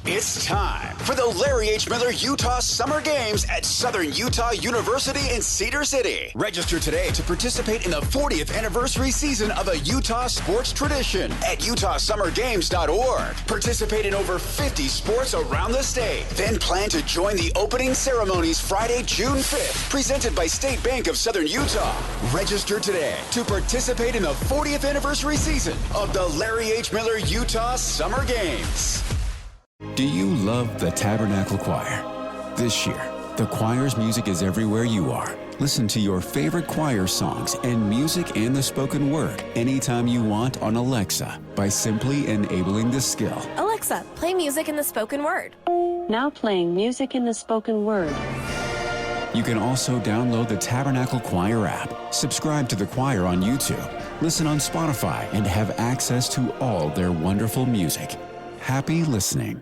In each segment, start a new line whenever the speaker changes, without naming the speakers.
It's time for the Larry H. Miller Utah Summer Games at Southern Utah University in Cedar City. Register today to participate in the 40th anniversary season of a Utah sports tradition at utahsummergames.org. Participate in over 50 sports around the state. Then plan to join the opening ceremonies Friday, June 5th, presented by State Bank of Southern Utah. Register today to participate in the 40th anniversary season of the Larry H. Miller Utah Summer Games.
Do you love the Tabernacle Choir? This year, the choir's music is everywhere you are. Listen to your favorite choir songs and music and the spoken word anytime you want on Alexa by simply enabling the skill.
Alexa, play music in the spoken word.
Now playing music in the spoken word.
You can also download the Tabernacle Choir app, subscribe to the choir on YouTube, listen on Spotify, and have access to all their wonderful music. Happy listening.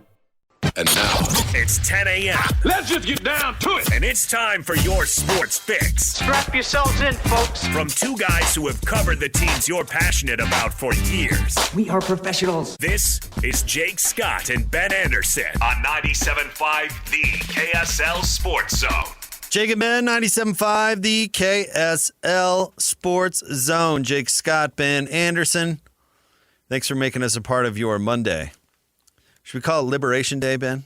And now,
it's 10 a.m.
let's just get down to it.
And it's time for your sports fix.
Strap yourselves in, folks.
From two guys who have covered the teams you're passionate about for years.
We are professionals.
This is Jake Scott and Ben Anderson on 97.5 The KSL Sports Zone.
Jake and Ben, 97.5 The KSL Sports Zone. Jake Scott, Ben Anderson. Thanks for making us a part of your Monday. Should we call it Liberation Day, Ben?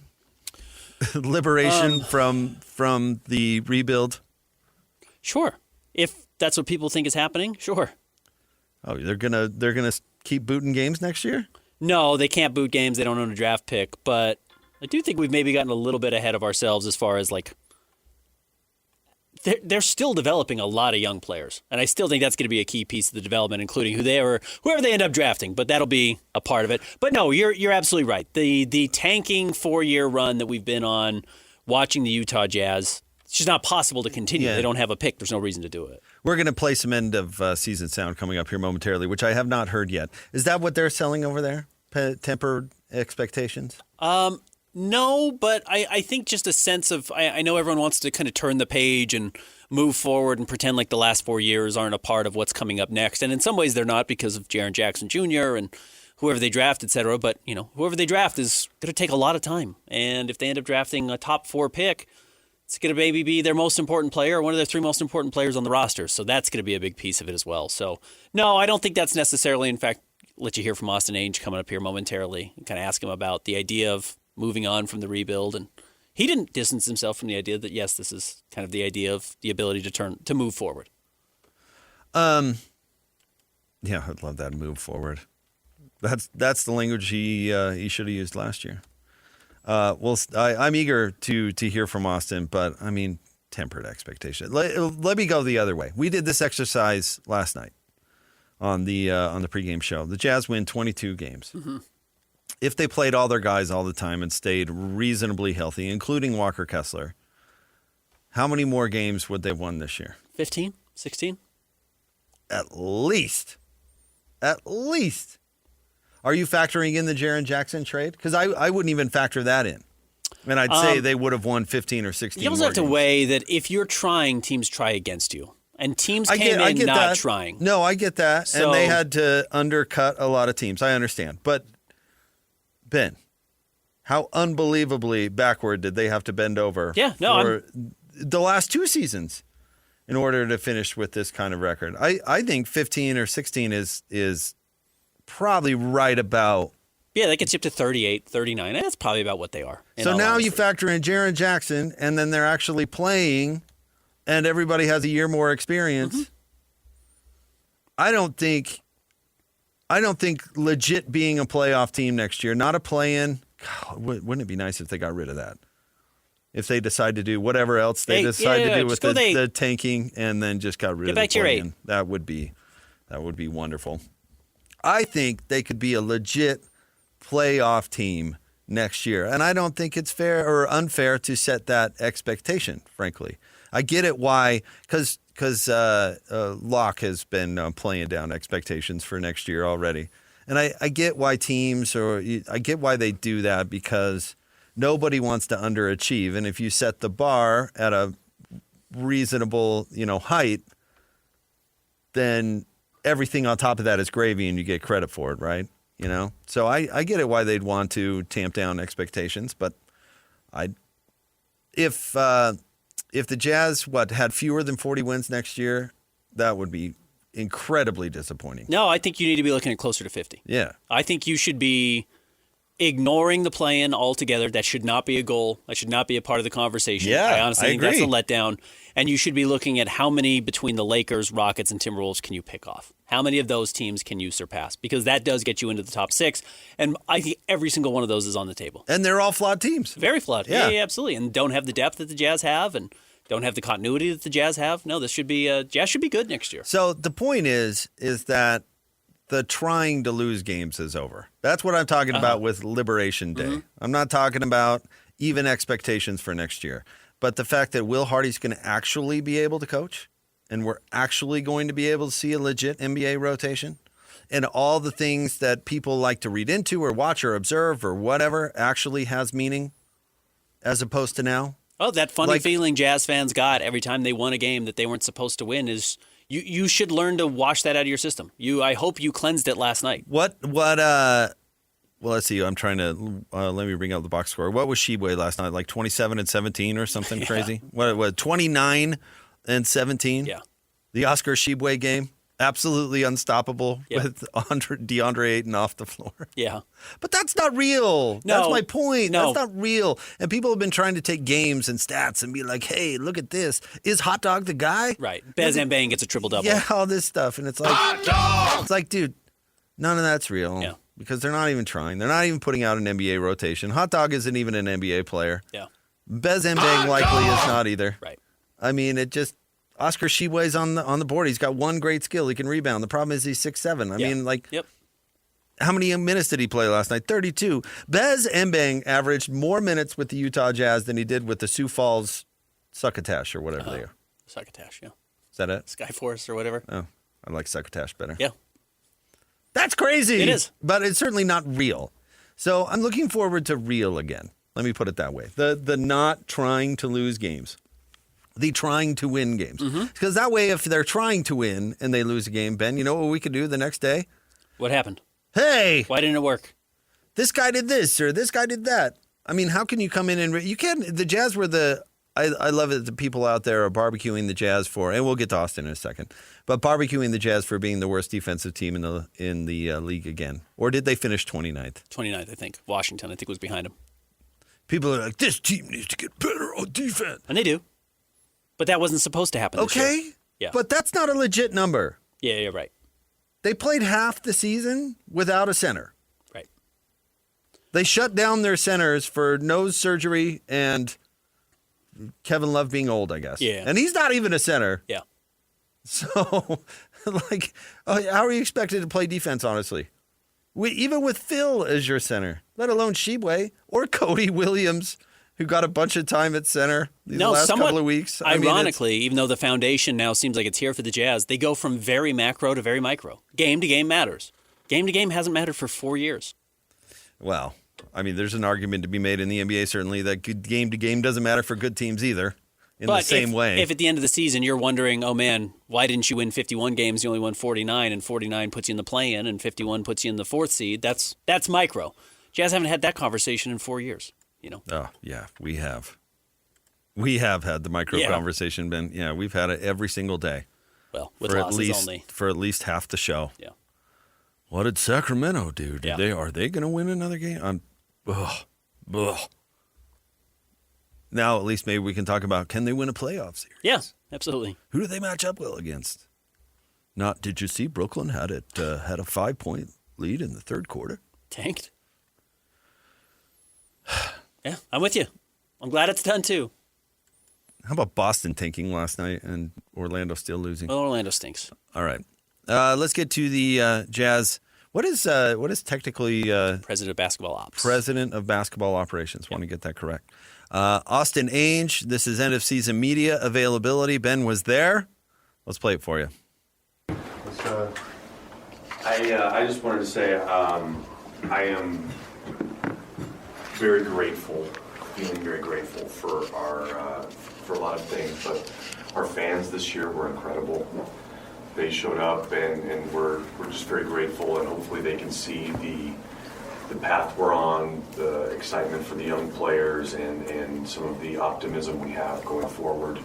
Liberation from the rebuild?
Sure. If that's what people think is happening, sure.
Oh, they're gonna keep booting games next year?
No, they can't boot games. They don't own a draft pick. But I do think we've maybe gotten a little bit ahead of ourselves as far as they're still developing a lot of young players. And I still think that's going to be a key piece of the development, including whoever they end up drafting. But that'll be a part of it. But no, you're absolutely right. The tanking 4-year run that we've been on watching the Utah Jazz, it's just not possible to continue. Yeah. They don't have a pick. There's no reason to do it. We're going to play some end of season sound coming up here momentarily, which I have not heard yet. Is that what they're selling over there? Tempered expectations? No, but I think just a sense of, I know everyone wants to kind of turn the page and move forward and pretend like the last 4 years aren't a part of what's coming up next. And in some ways they're not because of Jaren Jackson Jr. and whoever they draft, et cetera. But, whoever they draft is going to take a lot of time. And if they end up drafting a top 4 pick, it's going to maybe be their most important player or one of their 3 most important players on the roster. So that's going to be a big piece of it as well. So, no, I don't think that's necessarily, in fact, let you hear from Austin Ainge coming up here momentarily and kind of ask him about the idea of moving on from the rebuild. And he didn't distance himself from the idea that, yes, this is kind of the idea of the ability to move forward. Yeah, I'd love that move forward. That's the language he should have used last year. I'm eager to hear from Austin, but I mean, tempered expectation. Let me go the other way. We did this exercise last night on the pregame show. The Jazz win 22 games. Mm-hmm. If they played all their guys all the time and stayed reasonably healthy, including Walker Kessler, how many more games would they have won this year? 15? 16? At least. Are you factoring in the Jaren Jackson trade? Because I wouldn't even factor that in. And I'd say they would have won 15 or 16 You also have to weigh that if you're trying, teams try against you. And teams came in not trying.
No, I get that. So, and they had to undercut a lot of teams. I understand. But Ben, how unbelievably backward did they have to bend over for the last 2 seasons in order to finish with this kind of record? I think 15 or 16 is probably right about.
Yeah, that gets you up to 38, 39. That's probably about what they are.
So now you factor in Jaren Jackson, and then they're actually playing, and everybody has a year more experience. Mm-hmm. I don't think legit being a playoff team next year, not a play-in. God, wouldn't it be nice if they got rid of that? If they decide to do whatever else they decide to do with the tanking and then just got rid of the play-in. That would be wonderful. I think they could be a legit playoff team next year. And I don't think it's fair or unfair to set that expectation, frankly. I get it why, because Locke has been playing down expectations for next year already. And I get why I get why they do that, because nobody wants to underachieve. And if you set the bar at a reasonable, height, then everything on top of that is gravy and you get credit for it, right? So I get it why they'd want to tamp down expectations, but if the Jazz had fewer than 40 wins next year, that would be incredibly disappointing.
No, I think you need to be looking at closer to 50.
Yeah.
I think you should be ignoring the play-in altogether. That should not be a goal. That should not be a part of the conversation.
Yeah,
I honestly think
agree.
that's a letdown. And you should be looking at how many between the Lakers, Rockets, and Timberwolves can you pick off? How many of those teams can you surpass? Because that does get you into the top 6. And I think every single one of those is on the table.
And they're all flawed teams.
Very flawed. Yeah, absolutely. And don't have the depth that the Jazz have and don't have the continuity that the Jazz have. No, this should be Jazz should be good next year.
So the point is that the trying to lose games is over. That's what I'm talking about with Liberation Day. Mm-hmm. I'm not talking about even expectations for next year. But the fact that Will Hardy's going to actually be able to coach and we're actually going to be able to see a legit NBA rotation and all the things that people like to read into or watch or observe or whatever actually has meaning as opposed to now.
Oh, that funny feeling Jazz fans got every time they won a game that they weren't supposed to win is you should learn to wash that out of your system. I hope you cleansed it last night.
Well, let's see. I'm trying to let me bring up the box score. What was Sheboy last night? Like 27 and 17 or something crazy? What 29 and 17?
Yeah.
The Oscar Sheboy game, absolutely unstoppable with DeAndre Ayton off the floor.
Yeah.
But that's not real.
No.
That's my point.
No.
That's not real. And people have been trying to take games and stats and be like, hey, look at this. Is Hot Dog the guy?
Right. Bez and Bang gets a triple-double.
Yeah, all this stuff. And it's like, Hot Dog! It's like, dude, none of that's real.
Yeah.
Because they're not even trying. They're not even putting out an NBA rotation. Hot Dog isn't even an NBA player.
Yeah.
Bez and Bang likely is not either.
Right.
I mean, it just Oscar Sheboy's on the board. He's got one great skill. He can rebound. The problem is he's 6'7". I mean, like, how many minutes did he play last night? 32. Bez Mbang averaged more minutes with the Utah Jazz than he did with the Sioux Falls Succotash or whatever they are.
Succotash, yeah.
Is that it?
Skyforce or whatever.
Oh, I like Succotash better.
Yeah.
That's crazy.
It is.
But it's certainly not real. So I'm looking forward to real again. Let me put it that way. The not trying to lose games. The trying to win games. Because that way, if they're trying to win and they lose a game, Ben, you know what we could do the next day?
What happened?
Hey!
Why didn't it work?
This guy did this or this guy did that. I mean, how can you come in and... You can't... The Jazz were I love it that the people out there are barbecuing the Jazz for... And we'll get to Austin in a second. But barbecuing the Jazz for being the worst defensive team in the league again. Or did they finish 29th?
29th, I think. Washington, I think, was behind them.
People are like, this team needs to get better on defense.
And they do. But that wasn't supposed to happen this year. Yeah.
But that's not a legit number.
Yeah, you're right.
They played half the season without a center.
Right.
They shut down their centers for nose surgery and Kevin Love being old, I guess.
Yeah.
And he's not even a center.
Yeah.
So, how are you expected to play defense, honestly? Even with Phil as your center, let alone Sheboy or Cody Williams, who got a bunch of time at center these last couple of weeks.
Ironically, even though the foundation now seems like it's here for the Jazz, they go from very macro to very micro. Game to game matters. Game to game hasn't mattered for 4 years.
Well, I mean, there's an argument to be made in the NBA, certainly, that good game to game doesn't matter for good teams either in the same way.
If at the end of the season you're wondering, oh man, why didn't you win 51 games? You only won 49, and 49 puts you in the play-in, and 51 puts you in the 4th seed. That's micro. Jazz haven't had that conversation in 4 years.
Oh, yeah, we have. We have had the micro conversation, Ben. Yeah, we've had it every single day.
Well, with losses only.
For at least half the show.
Yeah.
What did Sacramento do? Are they going to win another game? Now, at least maybe we can talk about, can they win a playoff series?
Yeah, absolutely.
Who do they match up well against? Did you see Brooklyn had a 5-point lead in the third quarter?
Tanked. Yeah, I'm with you. I'm glad it's done, too.
How about Boston tanking last night and Orlando still losing?
Well, Orlando stinks.
All right. Let's get to the Jazz. What is technically...
President of Basketball Ops.
President of Basketball Operations. Want to get that correct. Austin Ainge. This is end of season media availability. Ben was there. Let's play it for you.
I just wanted to say I am feeling very grateful for a lot of things, but our fans this year were incredible. they showed up, and we're just very grateful, and hopefully they can see the path we're on, the excitement for the young players, and some of the optimism we have going forward.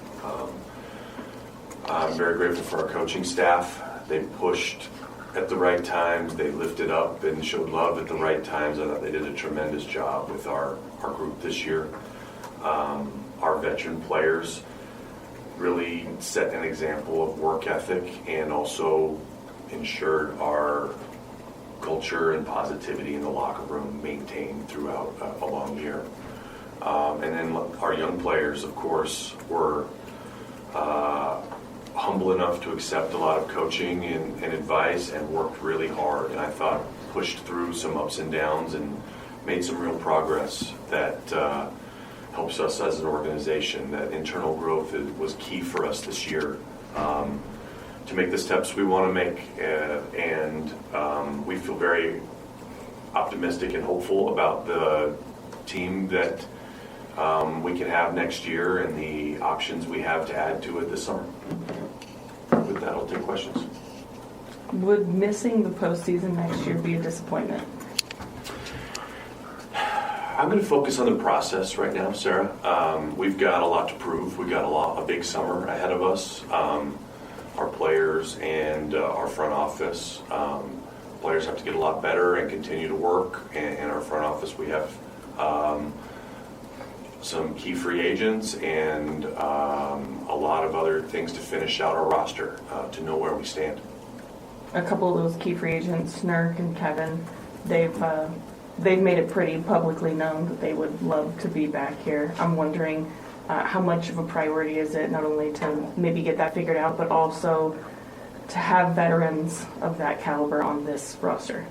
I'm very grateful for our coaching staff. They pushed at the right times. They lifted up and showed love at the right times. I thought they did a tremendous job with our group this year. Our veteran players really set an example of work ethic and also ensured our culture and positivity in the locker room maintained throughout a long year. And then our young players, of course, were humble enough to accept a lot of coaching and advice and worked really hard. And I thought pushed through some ups and downs and made some real progress that helps us as an organization. That internal growth was key for us this year to make the steps we want to make. And we feel very optimistic and hopeful about the team that we can have next year and the options we have to add to it this summer. With that, I'll take questions.
Would missing the postseason next year be a disappointment?
I'm going to focus on the process right now, Sarah. We've got a lot to prove. We've got a big summer ahead of us. Our players and our front office. Players have to get a lot better and continue to work. And in our front office, we have some key free agents and a lot of other things to finish out our roster to know where we stand.
A couple of those key free agents, Nurk and Kevin, they've made it pretty publicly known that they would love to be back here. I'm wondering how much of a priority is it not only to maybe get that figured out, but also to have veterans of that caliber on this roster?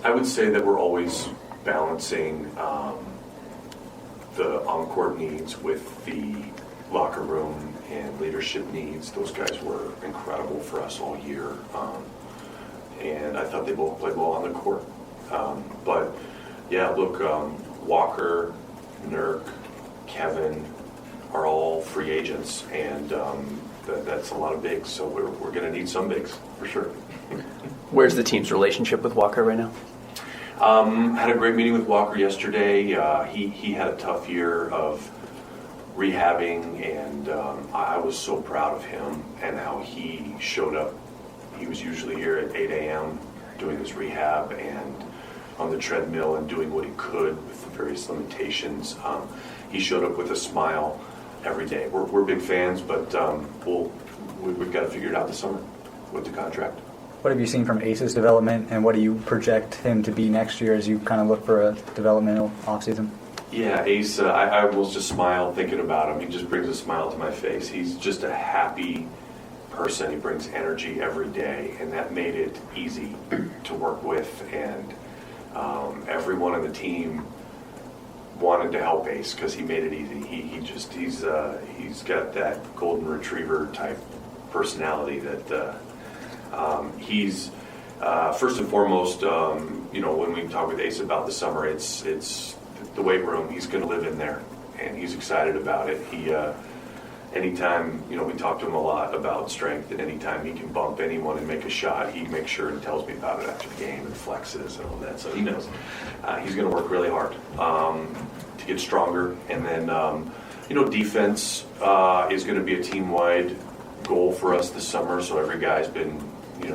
I would say that we're always balancing the on-court needs with the locker room and leadership needs. Those guys were incredible for us all year, and I thought they both played well on the court. But yeah, look, Walker, Nurk, Kevin are all free agents, and that's a lot of bigs. So we're going to need some bigs for sure.
Where's the team's relationship with Walker right now?
Had a great meeting with Walker yesterday. He had a tough year of rehabbing, and I was so proud of him and how he showed up. He was usually here at 8 a.m. doing his rehab and on the treadmill and doing what he could with the various limitations. He showed up with a smile every day. We're big fans, but we've got to figure it out this summer with the contract.
What have you seen from Ace's development, and what do you project him to be next year as you kind of look for a developmental offseason?
Yeah, Ace, I will just smile thinking about him. He just brings a smile to my face. He's just a happy person. He brings energy every day, and that made it easy to work with. And everyone on the team wanted to help Ace because he made it easy. He's got that golden retriever type personality that he's first and foremost. When we talk with Ace about the summer, it's the weight room. He's going to live in there, and he's excited about it. Anytime, we talk to him a lot about strength, and anytime he can bump anyone and make a shot, he makes sure and tells me about it after the game and flexes and all that. So he knows he's going to work really hard to get stronger. And then, defense is going to be a team-wide goal for us this summer. So every guy's been,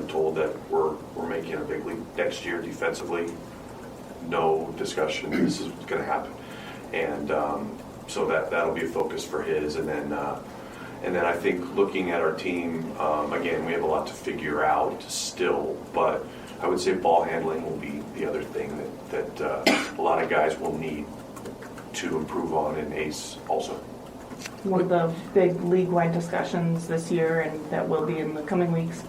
told that we're making a big leap next year defensively. No discussion. This is what's going to happen. And so that'll be a focus for his. And then I think looking at our team, again, we have a lot to figure out still, but I would say ball handling will be the other thing that a lot of guys will need to improve on, and Ace also.
One of the big league-wide discussions this year, and that will be in the coming weeks,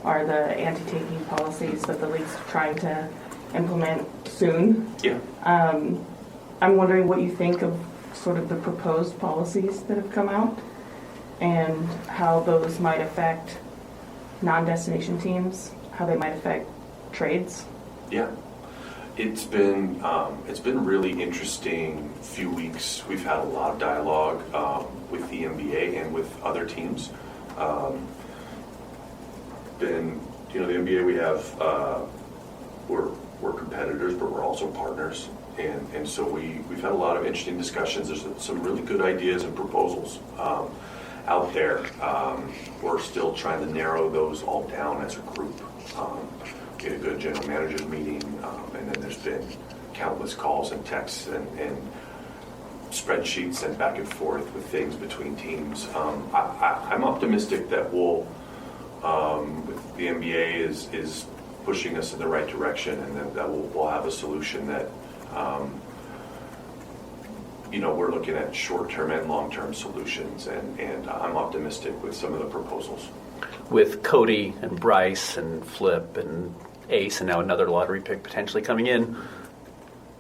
are the anti-taking policies that the league's trying to implement soon.
Yeah.
I'm wondering what you think of sort of the proposed policies that have come out and how those might affect non-destination teams, how they might affect trades.
Yeah. It's been really interesting few weeks. We've had a lot of dialogue with the NBA and with other teams. been, the NBA we have, we're competitors, but we're also partners. And so we've had a lot of interesting discussions. There's some really good ideas and proposals out there. We're still trying to narrow those all down as a group. We had a good general managers meeting, and then there's been countless calls and texts and spreadsheets sent back and forth with things between teams. I'm optimistic that we'll, the NBA is pushing us in the right direction, and that we'll have a solution that, we're looking at short-term and long-term solutions, and I'm optimistic with some of the proposals.
With Cody and Bryce and Flip and Ace and now another lottery pick potentially coming in,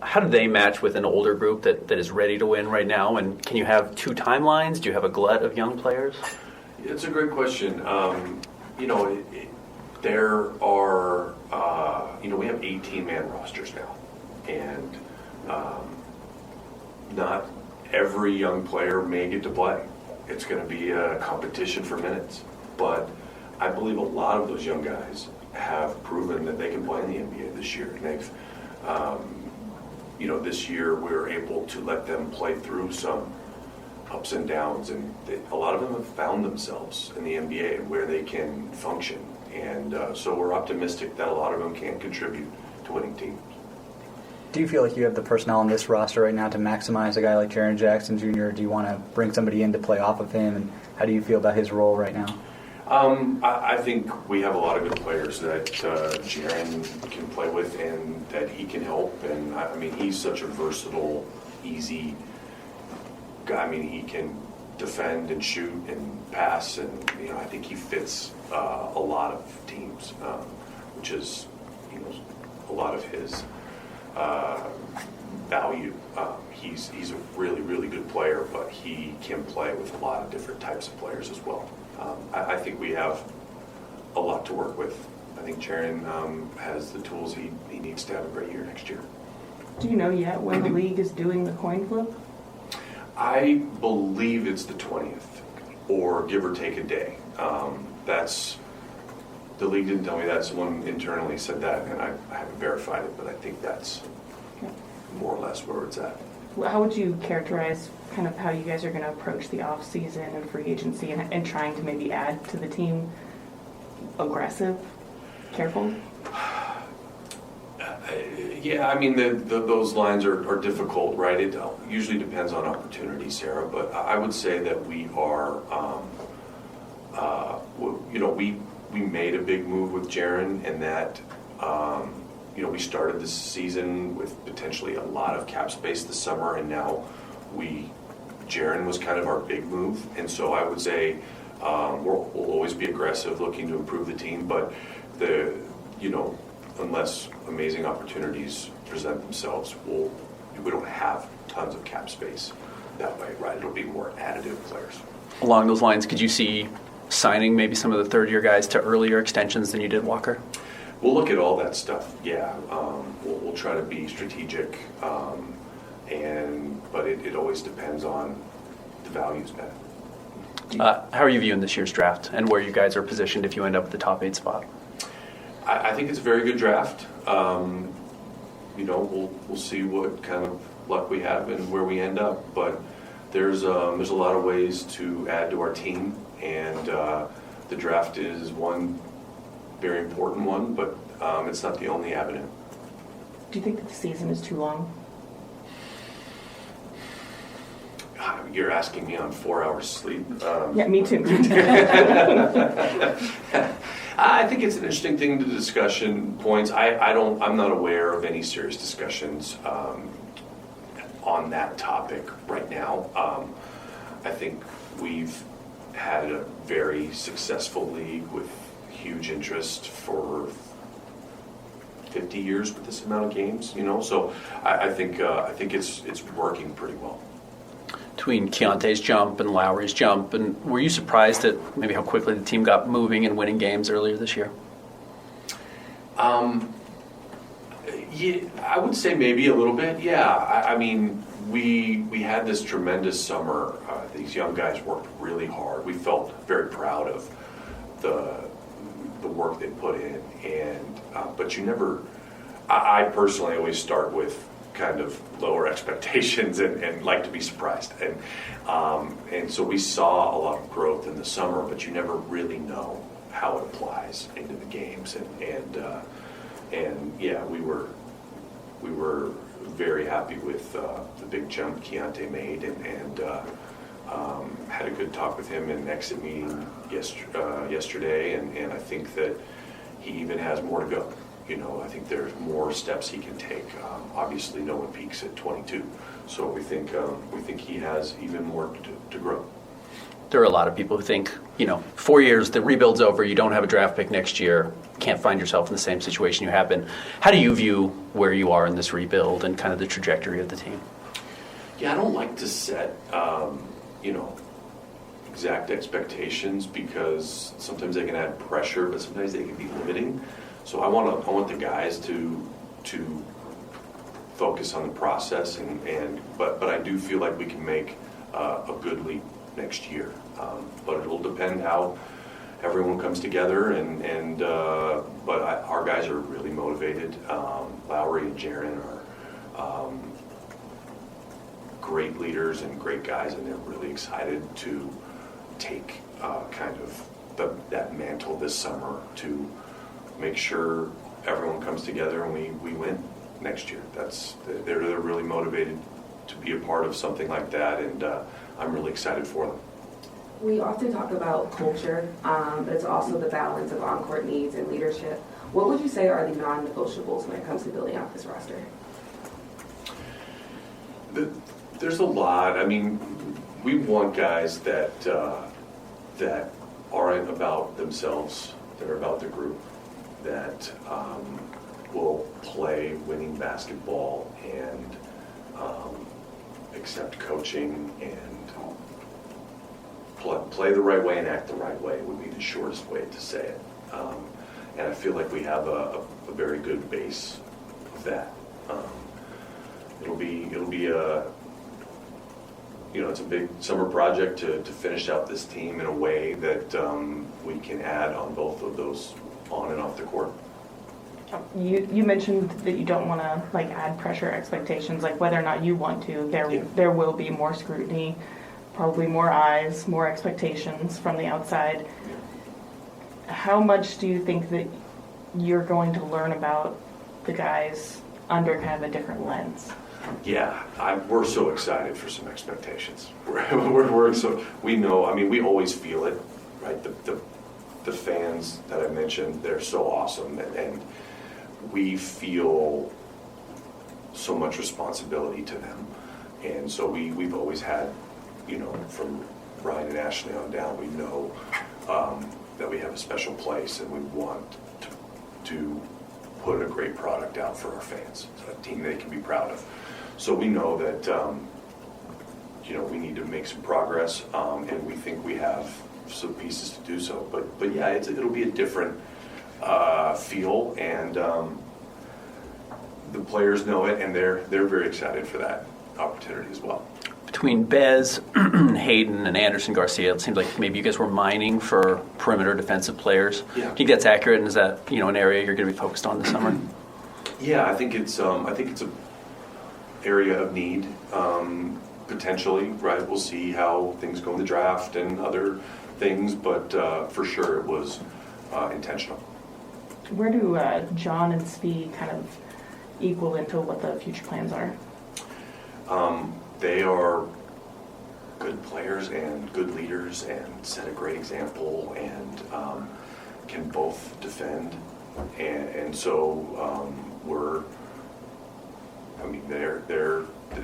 how do they match with an older group that is ready to win right now? And can you have two timelines? Do you have a glut of young players?
It's a great question. There are, we have 18-man rosters now, and not every young player may get to play. It's going to be a competition for minutes, but I believe a lot of those young guys have proven that they can play in the NBA this year. And they've, this year we were able to let them play through some ups and downs, and a lot of them have found themselves in the NBA where they can function. And so we're optimistic that a lot of them can contribute to winning teams.
Do you feel like you have the personnel on this roster right now to maximize a guy like Jaren Jackson Jr.? Do you want to bring somebody in to play off of him? And how do you feel about his role right now?
I think we have a lot of good players that Jaren can play with and that he can help. And I mean, he's such a versatile, easy guy. I mean, he can defend and shoot and pass, and I think he fits a lot of teams, which is a lot of his value. He's a really, really good player, but he can play with a lot of different types of players as well. I think we have a lot to work with. I think Jaren has the tools he needs to have a great year next year.
Do you know yet when the league is doing the coin flip?
I believe it's the 20th, or give or take a day. The league didn't tell me that. Someone internally said that, and I haven't verified it, but I think that's more or less where it's at.
How would you characterize kind of how you guys are going to approach the off season and free agency and trying to maybe add to the team? Aggressive? Careful?
Yeah, I mean, those lines are difficult, right? It usually depends on opportunity, Sarah, but I would say that we are, we made a big move with Jaren, and that, we started this season with potentially a lot of cap space this summer, and now Jaren was kind of our big move. And so I would say we'll always be aggressive, looking to improve the team, but unless amazing opportunities present themselves, we don't have tons of cap space that way, right? It'll be more additive players.
Along those lines, could you see signing maybe some of the third-year guys to earlier extensions than you did Walker?
We'll look at all that stuff, yeah. We'll try to be strategic, but it always depends on the values, Ben.
How are you viewing this year's draft and where you guys are positioned if you end up at the top 8 spot?
I think it's a very good draft. We'll see what kind of luck we have and where we end up, but there's a lot of ways to add to our team, and the draft is one very important one, but it's not the only avenue.
Do you think that the season is too long?
You're asking me on 4 hours sleep.
Yeah, me too.
I think it's an interesting thing to discussion points. I'm not aware of any serious discussions on that topic right now. I think we've had a very successful league with huge interest for 50 years with this amount of games, so I think it's working pretty well.
Between Keontae's jump and Lowry's jump, and were you surprised at maybe how quickly the team got moving and winning games earlier this year?
Yeah, I would say maybe a little bit. Yeah, I mean, we had this tremendous summer. These young guys worked really hard. We felt very proud of the the work they put in, and but you never. I personally always start with kind of lower expectations and like to be surprised, and so we saw a lot of growth in the summer, but you never really know how it applies into the games, and yeah, we were very happy with the big jump Keontae made, and had a good talk with him in an exit meeting yesterday, and I think that he even has more to go. I think there's more steps he can take. Obviously, no one peaks at 22, so we think he has even more to grow.
There are a lot of people who think, 4 years, the rebuild's over, you don't have a draft pick next year, can't find yourself in the same situation you have been. How do you view where you are in this rebuild and kind of the trajectory of the team?
Yeah, I don't like to set, exact expectations, because sometimes they can add pressure, but sometimes they can be limiting. So I want the guys to focus on the process, but I do feel like we can make a good leap next year. But it'll depend how everyone comes together, but our guys are really motivated. Lowry and Jaron are great leaders and great guys, and they're really excited to take kind of that mantle this summer to make sure everyone comes together and we win next year. They're really motivated to be a part of something like that, and I'm really excited for them.
We often talk about culture, but it's also the balance of on-court needs and leadership. What would you say are the non-negotiables when it comes to building out this roster?
There's a lot. I mean, we want guys that aren't about themselves, that are about the group, that will play winning basketball and accept coaching and play the right way and act the right way would be the shortest way to say it. And I feel like we have a very good base of that. It'll be a it's a big summer project to finish out this team in a way that we can add on both of those on and off the court.
You mentioned that you don't want to add pressure expectations, whether or not you want to. There will be more scrutiny, probably more eyes, more expectations from the outside. How much do you think that you're going to learn about the guys under kind of a different lens?
Yeah, we're so excited for some expectations. We know. I mean, we always feel it, right? The fans that I mentioned, they're so awesome, and we feel so much responsibility to them, and so we've always had, from Ryan and Ashley on down, we know that we have a special place, and we want to put a great product out for our fans, so a team they can be proud of. So we know that we need to make some progress, and we think we have some pieces to do so. But yeah, it'll be a different feel, and the players know it, and they're very excited for that opportunity as well.
Between Bez, Hayden, and Anderson Garcia, it seems like maybe you guys were mining for perimeter defensive players. Yeah. Do you think that's accurate, and is that an area you're going to be focused on this summer?
Yeah, I think it's a area of need, potentially, right? We'll see how things go in the draft and other things, but for sure it was intentional.
Where do John and Svi kind of equal into what the future plans are?
They are good players and good leaders and set a great example and can both defend, and so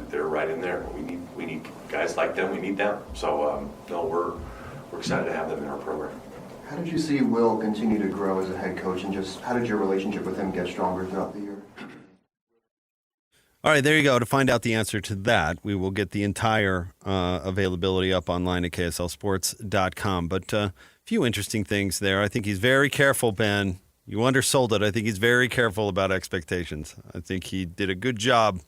they're right in there. We need guys like them. We need them. So we're excited to have them in our program.
How did you see Will continue to grow as a head coach, and just how did your relationship with him get stronger throughout the year?
All right, there you go. To find out the answer to that, we will get the entire availability up online at kslsports.com. But a few interesting things there. I think he's very careful, Ben. You undersold it. I think he's very careful about expectations. I think he did a good job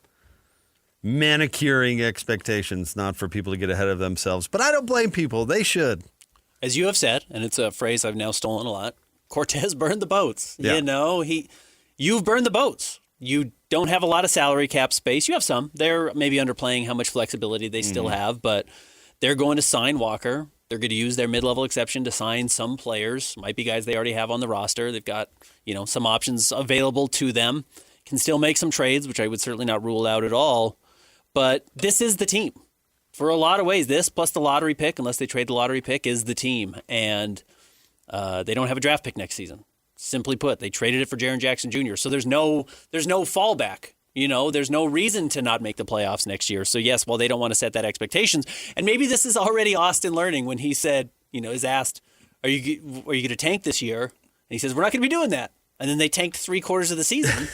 manicuring expectations, not for people to get ahead of themselves. But I don't blame people. They should.
As you have said, and it's a phrase I've now stolen a lot, Cortez burned the boats.
Yeah.
You know, you've burned the boats. You don't have a lot of salary cap space. You have some. They're maybe underplaying how much flexibility they still have, but they're going to sign Walker. They're going to use their mid-level exception to sign some players. Might be guys they already have on the roster. They've got, some options available to them. Can still make some trades, which I would certainly not rule out at all. But this is the team. For a lot of ways, this plus the lottery pick, unless they trade the lottery pick, is the team. And they don't have a draft pick next season. Simply put, they traded it for Jaren Jackson Jr. So there's no fallback. There's no reason to not make the playoffs next year. So yes, while they don't want to set that expectations, and maybe this is already Austin learning when he said, is asked, are you going to tank this year? And he says, we're not going to be doing that. And then they tanked 3/4 of the season.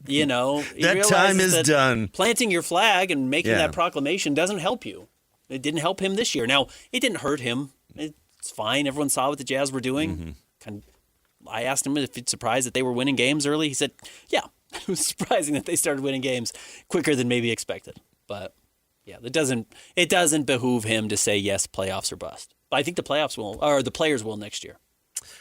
That time is done.
Planting your flag and making that proclamation doesn't help you. It didn't help him this year. Now, it didn't hurt him. It's fine. Everyone saw what the Jazz were doing. I asked him if he'd surprised that they were winning games early. He said, yeah. It was surprising that they started winning games quicker than maybe expected. But, yeah, it doesn't behoove him to say, yes, playoffs or bust. But I think the players will next year.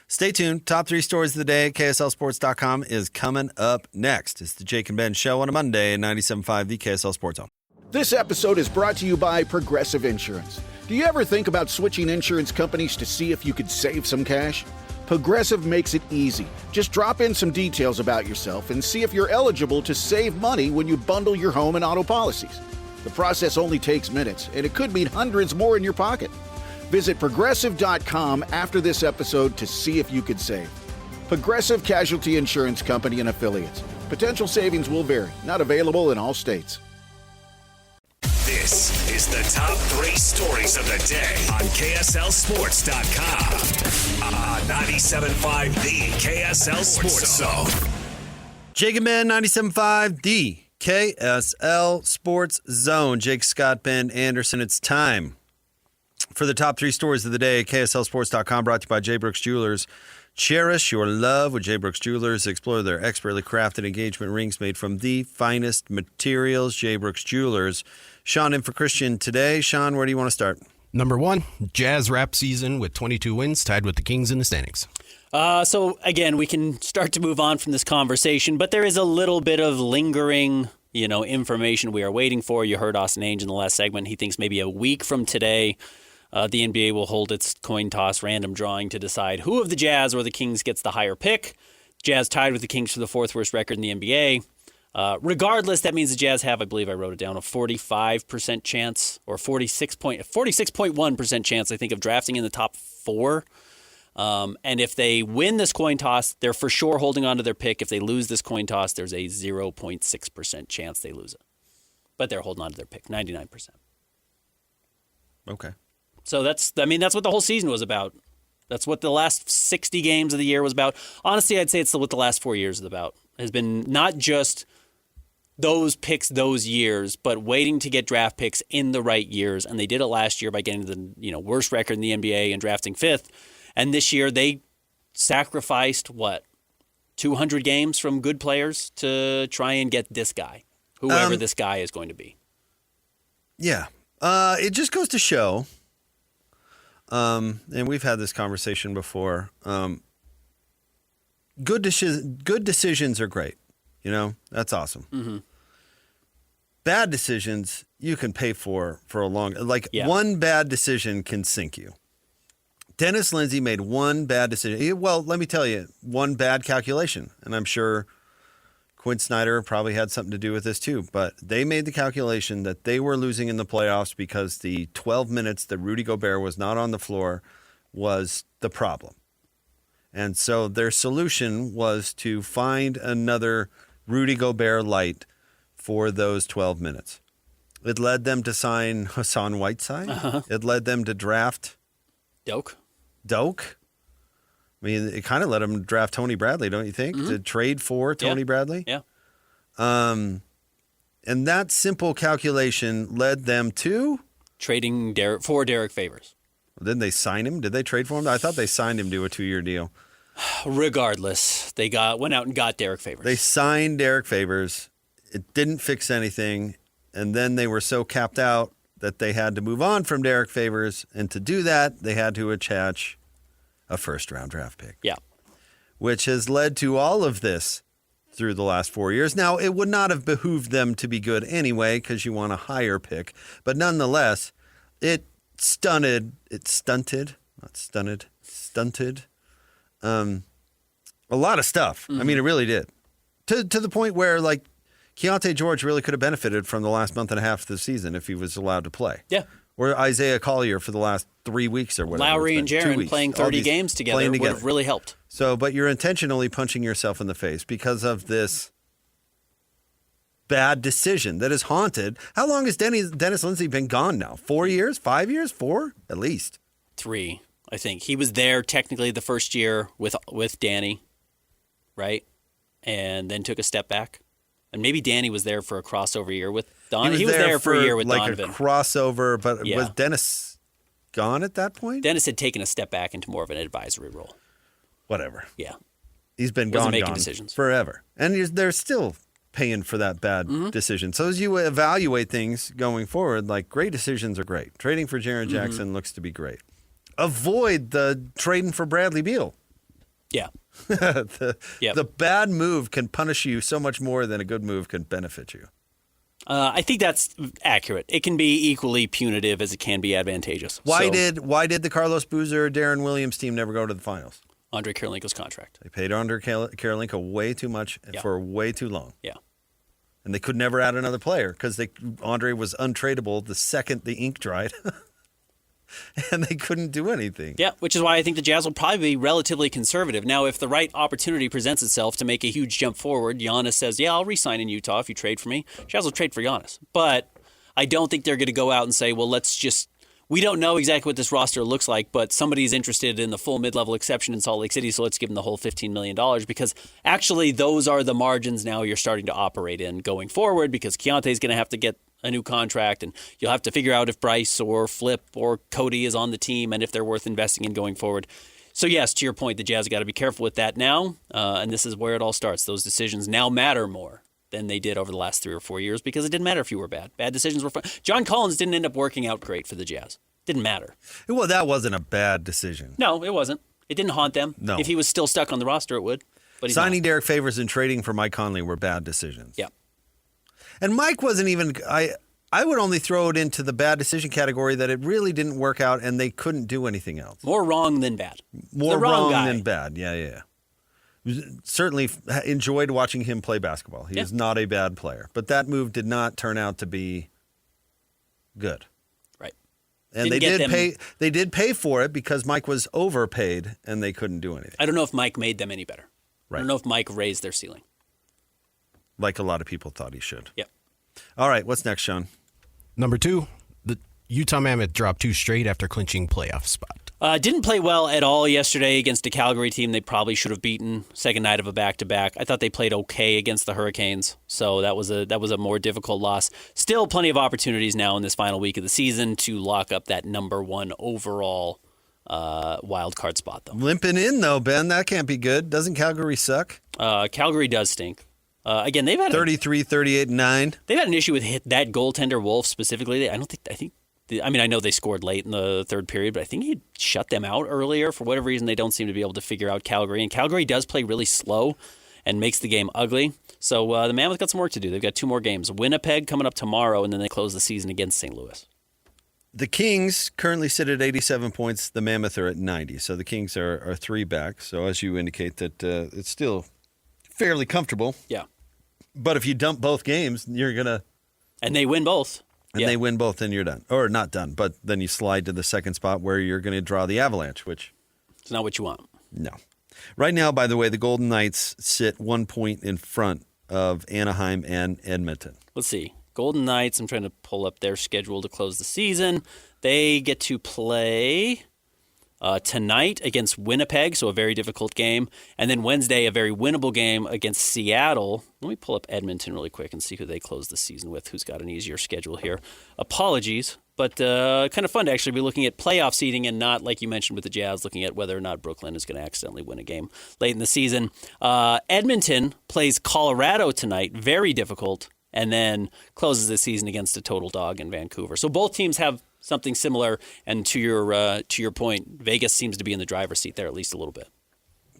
Stay tuned. Top 3 stories of the day at KSLSports.com is coming up next. It's the Jake and Ben Show on a Monday, 97.5, the KSL Sports Zone.
This episode is brought to you by Progressive Insurance. Do you ever think about switching insurance companies to see if you could save some cash? Progressive makes it easy. Just drop in some details about yourself and see if you're eligible to save money when you bundle your home and auto policies. The process only takes minutes, and it could mean hundreds more in your pocket. Visit Progressive.com after this episode to see if you could save. Progressive Casualty Insurance Company and Affiliates. Potential savings will vary. Not available in all states.
This is the top 3 stories of the day on KSLSports.com. 97.5, the KSL Sports Zone.
Jake and Ben, 97.5, the KSL Sports Zone. Jake, Scott, Ben Anderson. It's time for the top 3 stories of the day at KSLSports.com, brought to you by J. Brooks Jewelers. Cherish your love with J. Brooks Jewelers. Explore their expertly crafted engagement rings made from the finest materials. J. Brooks Jewelers. Sean in for Christian today. Sean, where do you want to start?
Number 1, Jazz wrap season with 22 wins, tied with the Kings in the standings.
So, again, we can start to move on from this conversation, but there is a little bit of lingering, information we are waiting for. You heard Austin Ainge in the last segment. He thinks maybe a week from today, the NBA will hold its coin toss random drawing to decide who of the Jazz or the Kings gets the higher pick. Jazz tied with the Kings for the 4th worst record in the NBA. Regardless, that means the Jazz have, I believe I wrote it down, a 45% chance or 46.1% chance, I think, of drafting in the top 4. And if they win this coin toss, they're for sure holding on to their pick. If they lose this coin toss, there's a 0.6% chance they lose it. But they're holding on to their pick, 99%.
Okay.
So that's what the whole season was about. That's what the last 60 games of the year was about. Honestly, I'd say it's what the last 4 years is about. It has been not just those picks those years, but waiting to get draft picks in the right years. And they did it last year by getting the worst record in the NBA and drafting 5th. And this year they sacrificed, 200 games from good players to try and get this guy, whoever this guy is going to be.
Yeah. It just goes to show, and we've had this conversation before, good decisions are great. That's awesome.
Mm-hmm.
Bad decisions you can pay for a long, one bad decision can sink you. Dennis Lindsey made one bad decision. Well, let me tell you, one bad calculation. And I'm sure Quinn Snyder probably had something to do with this too. But they made the calculation that they were losing in the playoffs because the 12 minutes that Rudy Gobert was not on the floor was the problem. And so their solution was to find another Rudy Gobert light for those 12 minutes. It led them to sign Hassan Whiteside.
Uh-huh.
It led them to draft
Doak.
I mean, it kind of let them draft Tony Bradley, don't you think?
Mm-hmm.
To trade for Tony Bradley?
Yeah.
And that simple calculation led them to
trading for Derek Favors.
Didn't they sign him? Did they trade for him? I thought they signed him to a 2-year deal.
Regardless, they went out and got Derek Favors.
They signed Derek Favors. It didn't fix anything. And then they were so capped out that they had to move on from Derek Favors. And to do that, they had to attach a first-round draft pick.
Yeah.
which has led to all of this through the last 4 years. Now, it would not have behooved them to be good anyway because you want a higher pick. But nonetheless, it stunted a lot of stuff. I mean, it really did. To the point where, like, Keontae George really could have benefited from the last month and a half of the season if he was allowed to play.
Yeah.
Or Isaiah Collier for the last 3 weeks or whatever.
Lowry and Jaren playing 30 games together would have really helped.
So, but you're intentionally punching yourself in the face because of this bad decision that has haunted. How long has Dennis Lindsey been gone now? 4 years? 5 years? 4? At least.
3, I think. He was there technically the first year with Danny, right? And then took a step back. And maybe Danny was there for a crossover year with Donovan. He was there for a year with Donovan.
Like a crossover, but was Dennis gone at that point?
Dennis had taken a step back into more of an advisory role.
Whatever.
Yeah.
He's been gone decisions forever. And they're still paying for that bad decision. So as you evaluate things going forward, like great decisions are great. Trading for Jaren Jackson looks to be great. Avoid the trading for Bradley Beal.
Yeah.
The bad move can punish you so much more than a good move can benefit you.
I think that's accurate. It can be equally punitive as it can be advantageous.
Why did the Carlos Boozer, Darren Williams team never go to the finals?
Andre Karolinko's contract.
They paid Andre Karolinko way too much for way too long.
Yeah.
And they could never add another player because Andre was untradeable the second the ink dried. And they couldn't do anything.
Yeah, which is why I think the Jazz will probably be relatively conservative. Now, if the right opportunity presents itself to make a huge jump forward, Giannis says, yeah, I'll re-sign in Utah if you trade for me. Jazz will trade for Giannis. But I don't think they're going to go out and say, well, we don't know exactly what this roster looks like, but somebody's interested in the full mid-level exception in Salt Lake City, so let's give them the whole $15 million, because actually those are the margins now you're starting to operate in going forward, because Keontae's going to have to get a new contract, and you'll have to figure out if Bryce or Flip or Cody is on the team and if they're worth investing in going forward. So yes, to your point, the Jazz have got to be careful with that now, and this is where it all starts. Those decisions now matter more than they did over the last 3 or 4 years, because it didn't matter if you were bad. Bad decisions were fun. John Collins didn't end up working out great for the Jazz. Didn't matter.
Well, that wasn't a bad decision.
No, it wasn't. It didn't haunt them.
No.
If he was still stuck on the roster, it would. But
signing Derek Favors and trading for Mike Conley were bad decisions.
Yeah.
And Mike wasn't even... I would only throw it into the bad decision category that it really didn't work out and they couldn't do anything else.
More wrong than bad.
More wrong than bad. Yeah. Certainly enjoyed watching him play basketball. He is not a bad player. But that move did not turn out to be good.
Right.
And they did pay for it because Mike was overpaid and they couldn't do anything.
I don't know if Mike made them any better.
Right.
I don't know if Mike raised their ceiling.
Like a lot of people thought he should.
Yep.
All right, what's next, Sean?
Number 2, the Utah Mammoth dropped 2 straight after clinching playoff spot.
Didn't play well at all yesterday against a Calgary team they probably should have beaten. Second night of a back-to-back. I thought they played okay against the Hurricanes, so that was a more difficult loss. Still plenty of opportunities now in this final week of the season to lock up that number 1 overall wild card spot, though.
Limping in, though, Ben. That can't be good. Doesn't Calgary suck?
Calgary does stink. Again, they've had
33, 38, 9.
They've had an issue with that goaltender Wolf specifically. I know they scored late in the third period, but I think he shut them out earlier. For whatever reason, they don't seem to be able to figure out Calgary. And Calgary does play really slow and makes the game ugly. So the Mammoth got some work to do. They've got 2 more games. Winnipeg coming up tomorrow, and then they close the season against St. Louis.
The Kings currently sit at 87 points. The Mammoth are at 90. So the Kings are 3 back. So as you indicate that it's still fairly comfortable.
Yeah.
But if you dump both games, you're going to...
And they win both.
And they win both, then you're done. Or not done, but then you slide to the second spot where you're going to draw the Avalanche, which...
It's not what you want.
No. Right now, by the way, the Golden Knights sit 1 point in front of Anaheim and Edmonton.
Let's see. Golden Knights, I'm trying to pull up their schedule to close the season. They get to play... tonight against Winnipeg, so a very difficult game. And then Wednesday, a very winnable game against Seattle. Let me pull up Edmonton really quick and see who they close the season with, who's got an easier schedule here. Apologies, but kind of fun to actually be looking at playoff seeding and not, like you mentioned with the Jazz, looking at whether or not Brooklyn is going to accidentally win a game late in the season. Edmonton plays Colorado tonight, very difficult, and then closes the season against a total dog in Vancouver. So both teams have something similar, and to your point, Vegas seems to be in the driver's seat there at least a little bit.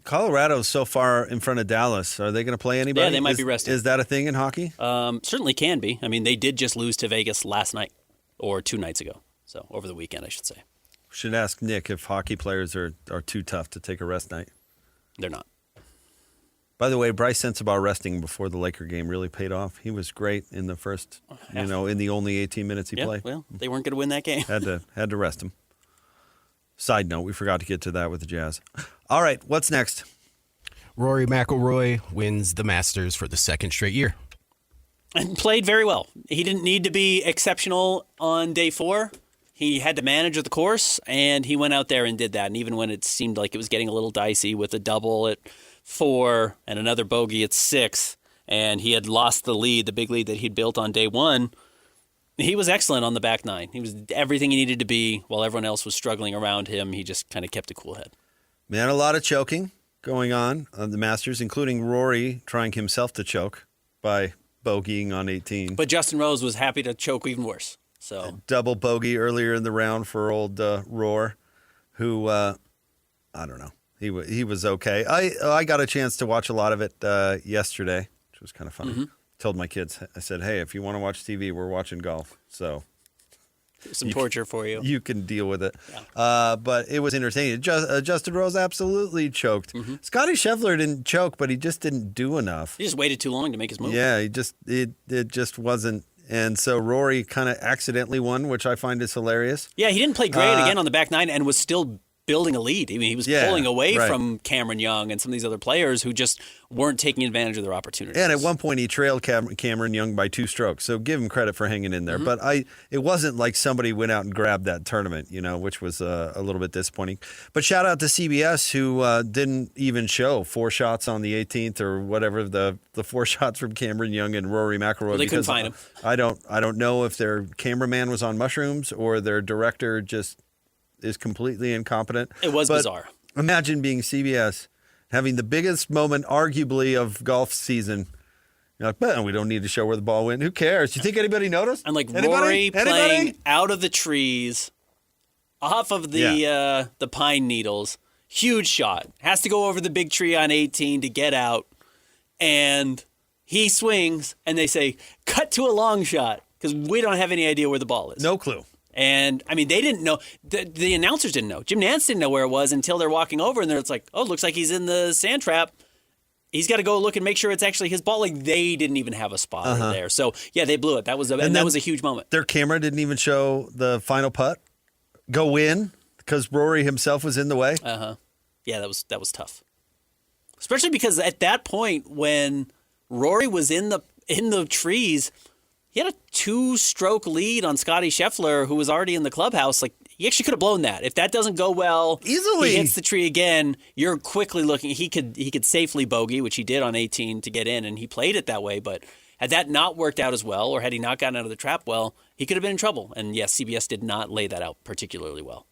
Colorado's so far in front of Dallas. Are they going to play anybody?
Yeah, they might be rested.
Is that a thing in hockey?
Certainly can be. I mean, they did just lose to Vegas last night, or 2 nights ago. So over the weekend, I should say.
Should ask Nick if hockey players are too tough to take a rest night.
They're not.
By the way, Bryce Sensabaugh resting before the Laker game really paid off. He was great in the first, in the only 18 minutes he played.
Well, they weren't going to win that game.
Had to rest him. Side note, we forgot to get to that with the Jazz. All right, what's next?
Rory McIlroy wins the Masters for the second straight year.
And played very well. He didn't need to be exceptional on day 4. He had to manage the course, and he went out there and did that. And even when it seemed like it was getting a little dicey with a double at 4 and another bogey at 6, and he had lost the lead, the big lead that he'd built on day 1, he was excellent on the back 9. He was everything he needed to be while everyone else was struggling around him. He just kind of kept a cool head.
Man, a lot of choking going on the Masters, including Rory trying himself to choke by bogeying on 18.
But Justin Rose was happy to choke even worse. So
double bogey earlier in the round for old Roar, who I don't know. He was okay. I got a chance to watch a lot of it yesterday, which was kind of funny. Mm-hmm. Told my kids, I said, hey, if you want to watch TV, we're watching golf. So
some torture for you.
You can deal with it. Yeah. But it was entertaining. Justin Rose absolutely choked. Mm-hmm. Scottie Scheffler didn't choke, but he just didn't do enough.
He just waited too long to make his move.
Yeah, it just wasn't. And so Rory kind of accidentally won, which I find is hilarious.
Yeah, he didn't play great again on the back 9 and was still building a lead. I mean, he was pulling away from Cameron Young and some of these other players who just weren't taking advantage of their opportunities.
And at one point, he trailed Cameron Young by 2 strokes. So give him credit for hanging in there. Mm-hmm. But it wasn't like somebody went out and grabbed that tournament, which was a little bit disappointing. But shout out to CBS, who didn't even show 4 shots on the 18th or whatever, the 4 shots from Cameron Young and Rory McIlroy.
Well, they couldn't find him.
I don't know if their cameraman was on mushrooms or their director just is completely incompetent.
It was bizarre.
Imagine being CBS, having the biggest moment, arguably, of golf season. You're like, but we don't need to show where the ball went. Who cares? You think anybody noticed?
And Rory playing out of the trees, off of the pine needles, huge shot. Has to go over the big tree on 18 to get out, and he swings, and they say, cut to a long shot, because we don't have any idea where the ball is.
No clue.
And, I mean, they didn't know. The announcers didn't know. Jim Nantz didn't know where it was until they're walking over, and it's like, oh, it looks like he's in the sand trap. He's got to go look and make sure it's actually his ball. Like, they didn't even have a spotter there. So, yeah, they blew it. That was a huge moment.
Their camera didn't even show the final putt go in because Rory himself was in the way.
Yeah, that was tough. Especially because at that point, when Rory was in the trees, he had a 2-stroke lead on Scottie Scheffler, who was already in the clubhouse. Like, he actually could have blown that. If that doesn't go well,
easily
he hits the tree again. You're quickly looking. He could safely bogey, which he did on 18 to get in, and he played it that way. But had that not worked out as well, or had he not gotten out of the trap well, he could have been in trouble. And yes, CBS did not lay that out particularly well.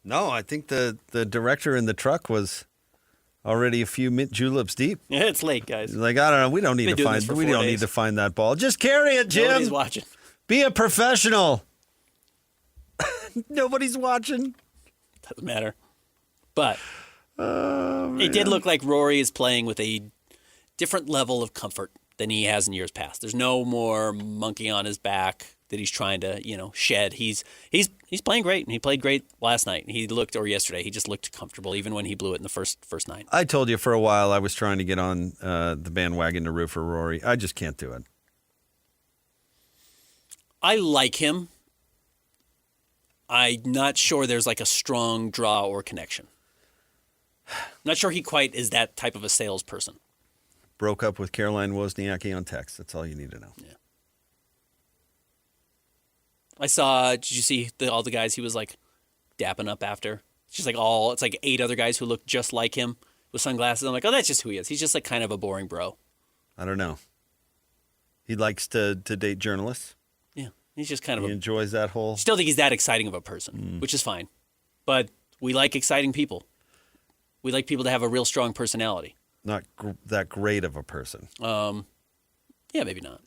No, I think the director in the truck was already a few mint juleps deep.
Yeah, it's late, guys.
Like, I don't know. We don't need to find that ball. Just carry it, Jim.
Nobody's watching.
Be a professional. Nobody's watching.
Doesn't matter. But it did look like Rory is playing with a different level of comfort than he has in years past. There's no more monkey on his back that he's trying to, shed. He's playing great, and he played great last night. Yesterday. He just looked comfortable, even when he blew it in the first 9.
I told you for a while I was trying to get on the bandwagon to root for Rory. I just can't do it.
I like him. I'm not sure there's like a strong draw or connection. Not sure he quite is that type of a salesperson.
Broke up with Caroline Wozniacki on text. That's all you need to know.
Yeah. Did you see all the guys he was like dapping up after? It's just it's like 8 other guys who look just like him with sunglasses. I'm like, oh, that's just who he is. He's just like kind of a boring bro.
I don't know. He likes to date journalists.
Yeah. He's just kind of
he enjoys that whole.
Still think he's that exciting of a person, which is fine. But we like exciting people. We like people to have a real strong personality.
Not that great of a person.
Yeah, maybe not.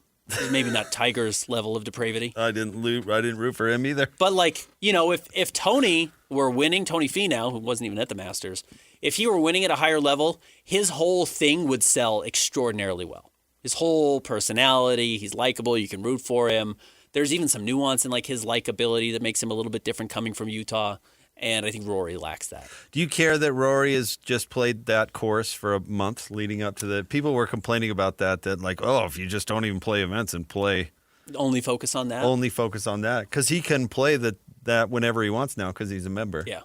Maybe not Tiger's level of depravity.
I didn't root for him either.
But if Tony were winning, Tony Finau, who wasn't even at the Masters, if he were winning at a higher level, his whole thing would sell extraordinarily well. His whole personality, he's likable, you can root for him. There's even some nuance in like his likability that makes him a little bit different coming from Utah, and I think Rory lacks that.
Do you care that Rory has just played that course for a month leading up to the... People were complaining about that like, oh, if you just don't even play events and play...
Only focus on that?
Only focus on that, because he can play that whenever he wants now because he's a member.
Yeah.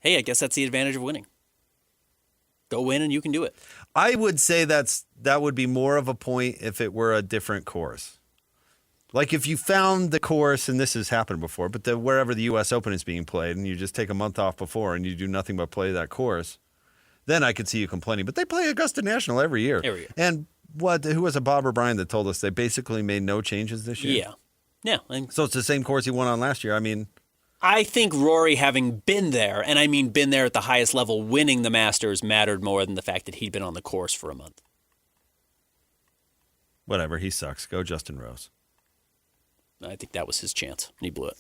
Hey, I guess that's the advantage of winning. Go win and you can do it.
I would say that would be more of a point if it were a different course. Like if you found the course, and this has happened before, but wherever the U.S. Open is being played and you just take a month off before and you do nothing but play that course, then I could see you complaining. But they play Augusta National every year.
Every year.
And who was it, Bob or Brian, that told us they basically made no changes this year?
Yeah. Yeah.
So it's the same course he won on last year. I mean...
I think Rory, having been there, and I mean been there at the highest level, winning the Masters mattered more than the fact that he'd been on the course for a month.
Whatever, he sucks. Go Justin Rose.
I think that was his chance, and he blew it.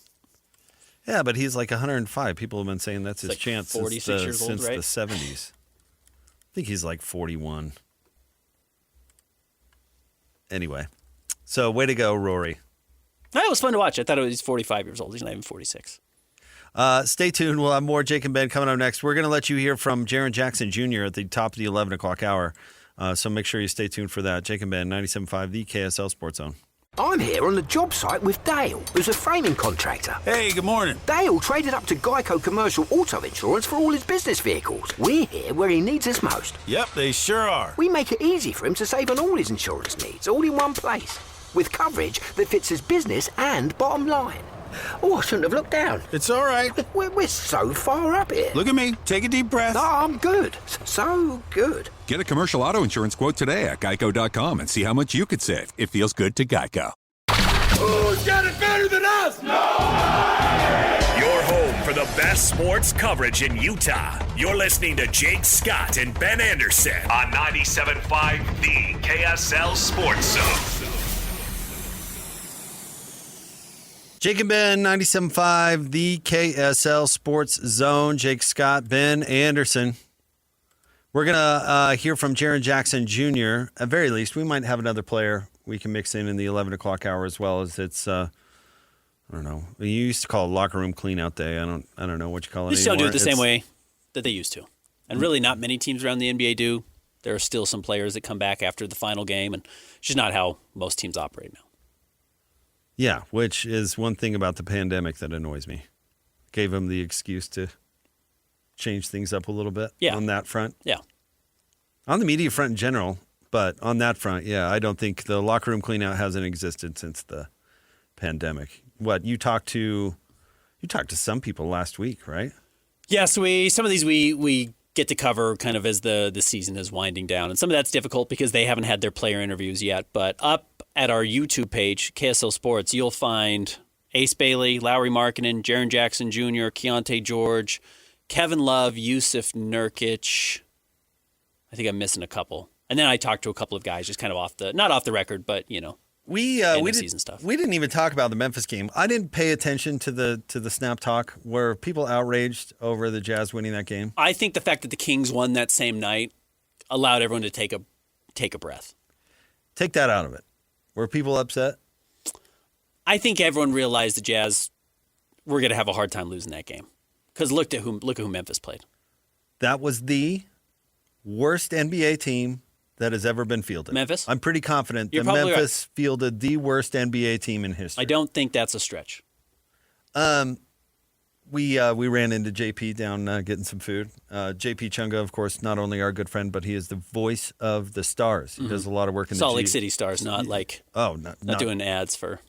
Yeah, but he's like 105. People have been saying that's his chance
46 years old, right?
Since the 70s. I think he's like 41. Anyway, so way to go, Rory.
That was fun to watch. I thought he's 45 years old. He's not even 46.
Stay tuned. We'll have more Jake and Ben coming up next. We're going to let you hear from Jaren Jackson Jr. at the top of the 11 o'clock hour. So make sure you stay tuned for that. Jake and Ben, 97.5, the KSL Sports Zone.
I'm here on the job site with Dale, who's a framing contractor.
Hey, good morning.
Dale traded up to Geico Commercial Auto Insurance for all his business vehicles. We're here where he needs us most.
Yep, they sure are.
We make it easy for him to save on all his insurance needs, all in one place, with coverage that fits his business and bottom line. Oh, I shouldn't have looked down.
It's all right.
We're so far up here.
Look at me. Take a deep breath.
No, I'm good. So good.
Get a commercial auto insurance quote today at geico.com and see how much you could save. It feels good to Geico.
Who's got it better than us? Nobody!
Your home for the best sports coverage in Utah. You're listening to Jake Scott and Ben Anderson on 97.5 The KSL Sports Zone.
Jake and Ben, 97.5, the KSL Sports Zone. Jake Scott, Ben Anderson. We're going to hear from Jaren Jackson Jr. At very least, we might have another player we can mix in the 11 o'clock hour as well, as it's, I don't know. You used to call it locker room clean out day. I don't know what you call it anymore.
They still do it the same way that they used to. And really not many teams around the NBA do. There are still some players that come back after the final game, and it's just not how most teams operate now.
Yeah, which is one thing about the pandemic that annoys me. Gave them the excuse to change things up a little bit on that front.
Yeah.
On the media front in general, but on that front, yeah, I don't think the locker room cleanout hasn't existed since the pandemic. What, you talked to some people last week, right?
Yeah, so some of these we get to cover kind of as the season is winding down. And some of that's difficult because they haven't had their player interviews yet. But up at our YouTube page, KSL Sports, you'll find Ace Bailey, Lowry Markkanen, Jaren Jackson Jr., Keontae George, Kevin Love, Yusuf Nurkic. I think I'm missing a couple. And then I talked to a couple of guys just kind of not off the record, but, end of season stuff.
We didn't even talk about the Memphis game. I didn't pay attention to the snap talk. Were people outraged over the Jazz winning that game?
I think the fact that the Kings won that same night allowed everyone to take a breath.
Take that out of it. Were people upset?
I think everyone realized the Jazz were going to have a hard time losing that game. Because look at who Memphis played.
That was the worst NBA team that has ever been fielded.
Memphis?
I'm pretty confident that Memphis fielded the worst NBA team in history.
I don't think that's a stretch.
We ran into JP down getting some food. JP Chunga, of course, not only our good friend, but he is the voice of the Stars. He does a lot of work in
Salt Lake City Stars, not doing ads for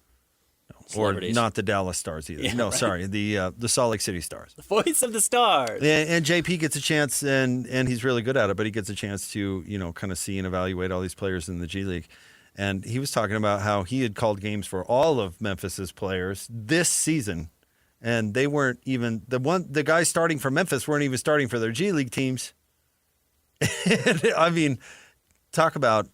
celebrities.
Or not the Dallas Stars either.
Yeah,
no,
right.
Sorry, the Salt Lake City Stars.
The voice of the Stars.
And JP gets a chance, and he's really good at it, but he gets a chance to kind of see and evaluate all these players in the G League. And he was talking about how he had called games for all of Memphis's players this season. And they weren't even the guys starting for Memphis weren't even starting for their G League teams. I mean, talk about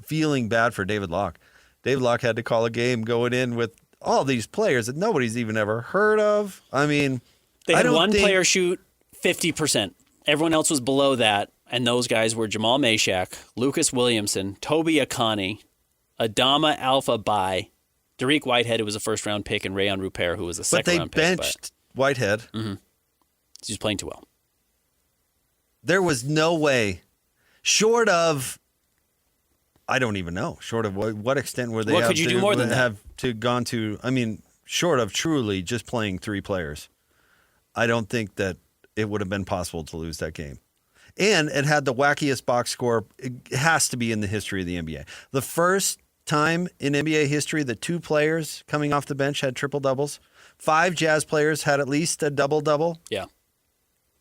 feeling bad for David Locke. David Locke had to call a game going in with all these players that nobody's even ever heard of. I mean,
they had one player shoot 50%. Everyone else was below that, and those guys were Jamal Meshack, Lucas Williamson, Toby Akani, Adama Alpha-Bai, Dariq Whitehead, who was a first-round pick, and Rayon Rupert, who was a second-round pick.
But they benched Whitehead.
Mm-hmm. He's playing too well.
There was no way, short of, I don't even know, short of what extent were they
what could you do more than that?
Short of truly just playing 3 players, I don't think that it would have been possible to lose that game. And it had the wackiest box score. It has to be in the history of the NBA. The first time in NBA history that 2 players coming off the bench had triple doubles. 5 Jazz players had at least a double-double.
Yeah.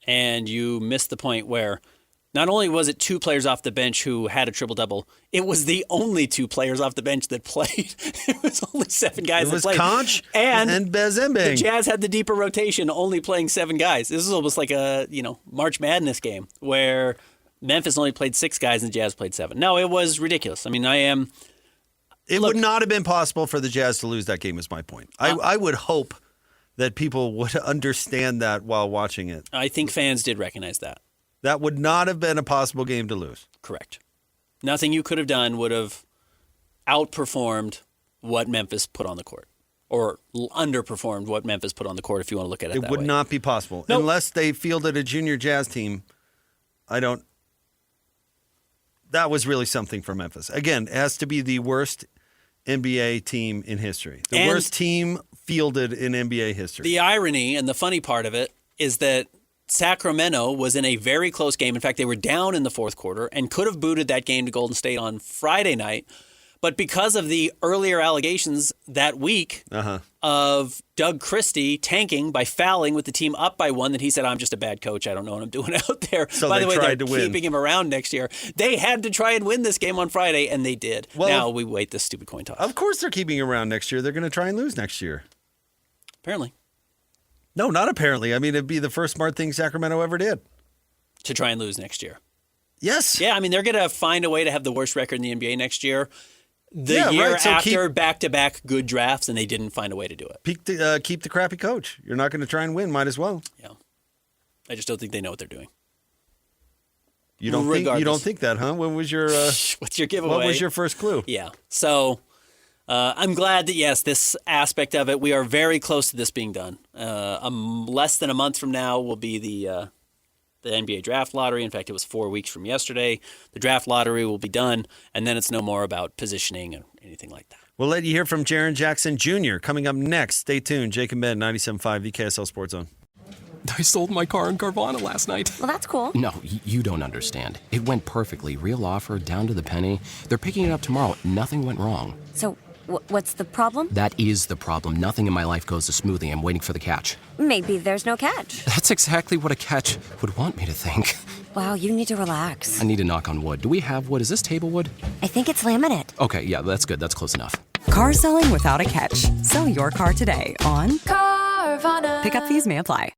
And you missed the point where not only was it 2 players off the bench who had a triple-double, it was the only 2 players off the bench that played. It was only 7 guys that played.
It was Conch and Bezembing.
The Jazz had the deeper rotation, only playing 7 guys. This is almost like a March Madness game where Memphis only played 6 guys and the Jazz played 7. No, it was ridiculous. I mean,
It would not have been possible for the Jazz to lose that game is my point. I would hope that people would understand that while watching it.
I think fans did recognize that.
That would not have been a possible game to lose.
Correct. Nothing you could have done would have outperformed what Memphis put on the court. Or underperformed what Memphis put on the court, if you want to look at it that way.
It would not be possible. Nope. Unless they fielded a junior Jazz team, that was really something for Memphis. Again, it has to be the worst NBA team in history. The worst team fielded in NBA history.
The irony and the funny part of it is that Sacramento was in a very close game. In fact, they were down in the fourth quarter and could have booted that game to Golden State on Friday night. But because of the earlier allegations that week of Doug Christie tanking by fouling with the team up by 1, that he said, I'm just a bad coach. I don't know what I'm doing out there.
So
by the way, they're
keeping
keeping him around next year. They had to try and win this game on Friday, and they did. Well, now we wait this stupid coin toss.
Of course they're keeping him around next year. They're going to try and lose next year.
Apparently.
No, not apparently. I mean, it'd be the first smart thing Sacramento ever did.
To try and lose next year.
Yes.
Yeah, I mean, they're going to find a way to have the worst record in the NBA next year. Year after back-to-back good drafts, and they didn't find a way to do it.
Keep the crappy coach. You're not going to try and win. Might as well.
Yeah. I just don't think they know what they're doing.
You don't think that, huh? When was your
what's your giveaway?
What was your first clue?
Yeah. So I'm glad that, yes, this aspect of it, we are very close to this being done. Less than a month from now will be the NBA draft lottery. In fact, it was 4 weeks from yesterday. The draft lottery will be done, and then it's no more about positioning or anything like that.
We'll let you hear from Jaren Jackson Jr. coming up next. Stay tuned. Jake and Ben, 97.5 VKSL Sports Zone.
I sold my car in Carvana last night.
Well, that's cool.
No, you don't understand. It went perfectly. Real offer, down to the penny. They're picking it up tomorrow. Nothing went wrong.
So, what's the problem?
That is the problem. Nothing in my life goes as smoothly. I'm waiting for the catch.
Maybe there's no catch.
That's exactly what a catch would want me to think.
Wow, you need to relax.
I need to knock on wood. Do we have wood? Is this table wood?
I think it's laminate.
Okay, yeah, that's good. That's close enough.
Car selling without a catch. Sell your car today on Carvana. Pickup fees may apply.